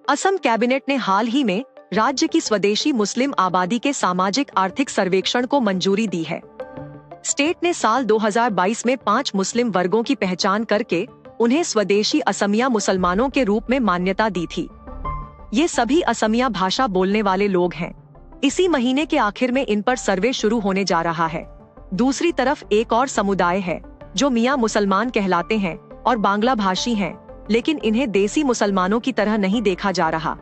Assam cabinet ने हाल ही में राज्य की स्वदेशी मुस्लिम आबादी के सामाजिक आर्थिक सर्वेक्षण को मंजूरी दी है। स्टेट ने साल 2022 में 5 मुस्लिम वर्गों की पहचान करके उन्हें स्वदेशी असमिया मुसलमानों के रूप में मान्यता दी थी। ये सभी असमिया भाषा बोलने वाले लोग हैं। इसी महीने के आखिर में इन पर सर्वे शुरू होने जा रहा है। दूसरी तरफ एक और समुदाय है जो मियां मुसलमान कहलाते हैं और बांग्ला भाषी हैं, लेकिन इन्हें देसी मुसलमानों की तरह नहीं देखा जा रहा।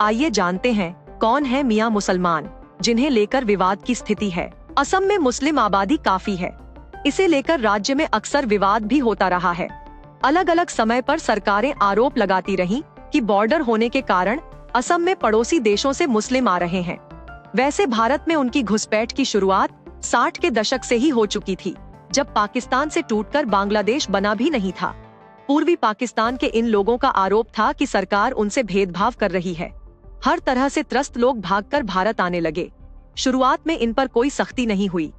आइए जानते हैं कौन है मियां मुसलमान, जिन्हें लेकर विवाद की स्थिति है। असम में मुस्लिम आबादी काफी है। इसे लेकर राज्य में अक्सर विवाद भी होता रहा है। अलग अलग समय पर सरकारें आरोप लगाती रहीं कि बॉर्डर होने के कारण असम में पड़ोसी देशों से मुस्लिम आ रहे हैं। वैसे भारत में उनकी घुसपैठ की शुरुआत 60 के दशक से ही हो चुकी थी, जब पाकिस्तान से टूटकर बांग्लादेश बना भी नहीं था। पूर्वी पाकिस्तान के इन लोगों का आरोप था कि सरकार उनसे भेदभाव कर रही है। हर तरह से त्रस्त लोग भागकर भारत आने लगे। शुरुआत में इन पर कोई सख्ती नहीं हुई।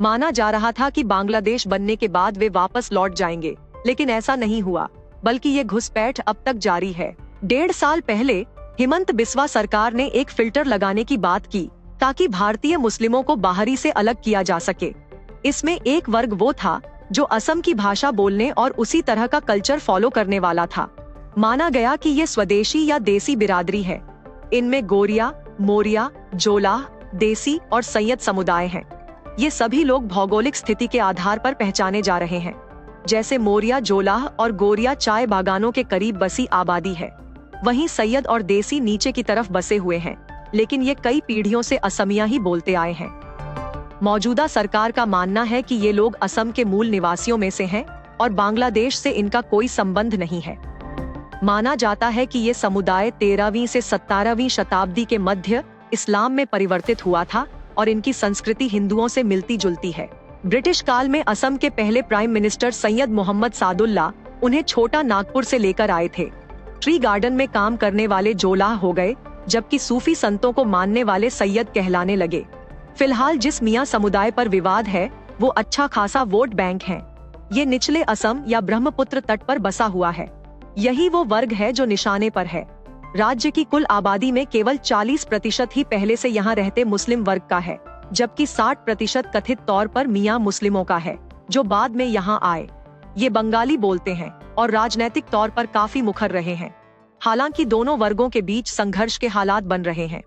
माना जा रहा था कि बांग्लादेश बनने के बाद वे वापस लौट जाएंगे, लेकिन ऐसा नहीं हुआ, बल्कि ये घुसपैठ अब तक जारी है। 1.5 साल पहले हिमंत बिस्वा सरकार ने एक फिल्टर लगाने की बात की ताकि भारतीय मुस्लिमों को बाहरी से अलग किया जा सके। इसमें एक वर्ग वो था जो असम की भाषा बोलने और उसी तरह का कल्चर फॉलो करने वाला था। माना गया कि ये स्वदेशी या देसी बिरादरी है। इनमें गोरिया, मोरिया, जोलाह, देसी और सैयद समुदाय हैं। ये सभी लोग भौगोलिक स्थिति के आधार पर पहचाने जा रहे हैं। जैसे मोरिया, जोलाह और गोरिया चाय बागानों के करीब बसी आबादी है, वहीं सैयद और देसी नीचे की तरफ बसे हुए हैं, लेकिन ये कई पीढ़ियों से असमिया ही बोलते आए हैं। मौजूदा सरकार का मानना है कि ये लोग असम के मूल निवासियों में से हैं और बांग्लादेश से इनका कोई संबंध नहीं है। माना जाता है कि ये समुदाय 13वीं से 17वीं शताब्दी के मध्य इस्लाम में परिवर्तित हुआ था और इनकी संस्कृति हिंदुओं से मिलती जुलती है। ब्रिटिश काल में असम के पहले प्राइम मिनिस्टर सैयद मोहम्मद सादुल्ला उन्हें छोटा नागपुर से लेकर आए थे। ट्री गार्डन में काम करने वाले जोलाह हो गए, जबकि सूफी संतों को मानने वाले सैयद कहलाने लगे। फिलहाल जिस मियां समुदाय पर विवाद है वो अच्छा खासा वोट बैंक है। ये निचले असम या ब्रह्मपुत्र तट पर बसा हुआ है। यही वो वर्ग है जो निशाने पर है। राज्य की कुल आबादी में केवल 40% ही पहले से यहाँ रहते मुस्लिम वर्ग का है, जबकि 60% कथित तौर पर मियां मुस्लिमों का है, जो बाद में यहाँ आए। ये बंगाली बोलते हैं और राजनैतिक तौर पर काफी मुखर रहे हैं। हालांकि दोनों वर्गों के बीच संघर्ष के हालात बन रहे हैं।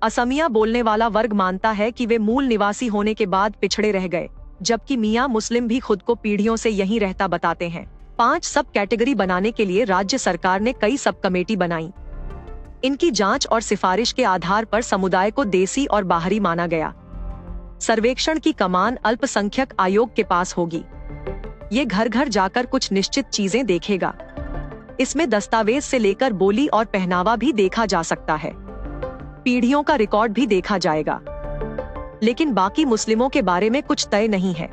असमिया बोलने वाला वर्ग मानता है कि वे मूल निवासी होने के बाद पिछड़े रह गए, जबकि मियां मुस्लिम भी खुद को पीढ़ियों से यहीं रहता बताते हैं। 5 सब कैटेगरी बनाने के लिए राज्य सरकार ने कई सब कमेटी बनाई। इनकी जांच और सिफारिश के आधार पर समुदाय को देसी और बाहरी माना गया। सर्वेक्षण की कमान अल्पसंख्यक आयोग के पास होगी। ये घर घर जाकर कुछ निश्चित चीजें देखेगा। इसमें दस्तावेज से लेकर बोली और पहनावा भी देखा जा सकता है। पीढ़ियों का रिकॉर्ड भी देखा जाएगा, लेकिन बाकी मुस्लिमों के बारे में कुछ तय नहीं है।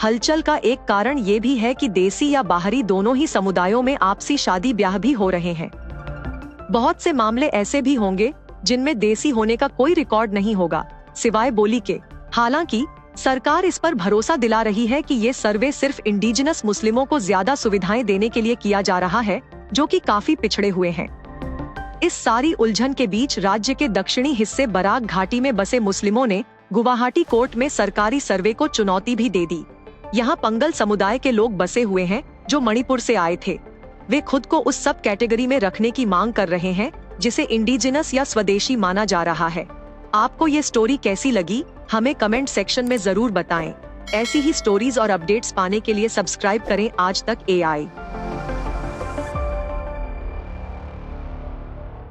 हलचल का एक कारण ये भी है कि देसी या बाहरी दोनों ही समुदायों में आपसी शादी ब्याह भी हो रहे हैं। बहुत से मामले ऐसे भी होंगे जिनमें देसी होने का कोई रिकॉर्ड नहीं होगा, सिवाय बोली के। हालांकि सरकार इस पर भरोसा दिला रही है कि ये सर्वे सिर्फ इंडिजिनस मुस्लिमों को ज्यादा सुविधाएं देने के लिए किया जा रहा है, जो कि काफी पिछड़े हुए हैं। इस सारी उलझन के बीच राज्य के दक्षिणी हिस्से बराक घाटी में बसे मुस्लिमों ने गुवाहाटी कोर्ट में सरकारी सर्वे को चुनौती भी दे दी। यहाँ पंगल समुदाय के लोग बसे हुए हैं जो मणिपुर से आए थे। वे खुद को उस सब कैटेगरी में रखने की मांग कर रहे हैं जिसे इंडिजिनस या स्वदेशी माना जा रहा है। आपको ये स्टोरी कैसी लगी, हमें कमेंट सेक्शन में जरूर बताएं। ऐसी ही स्टोरीज और अपडेट्स पाने के लिए सब्सक्राइब करें आज तक AI।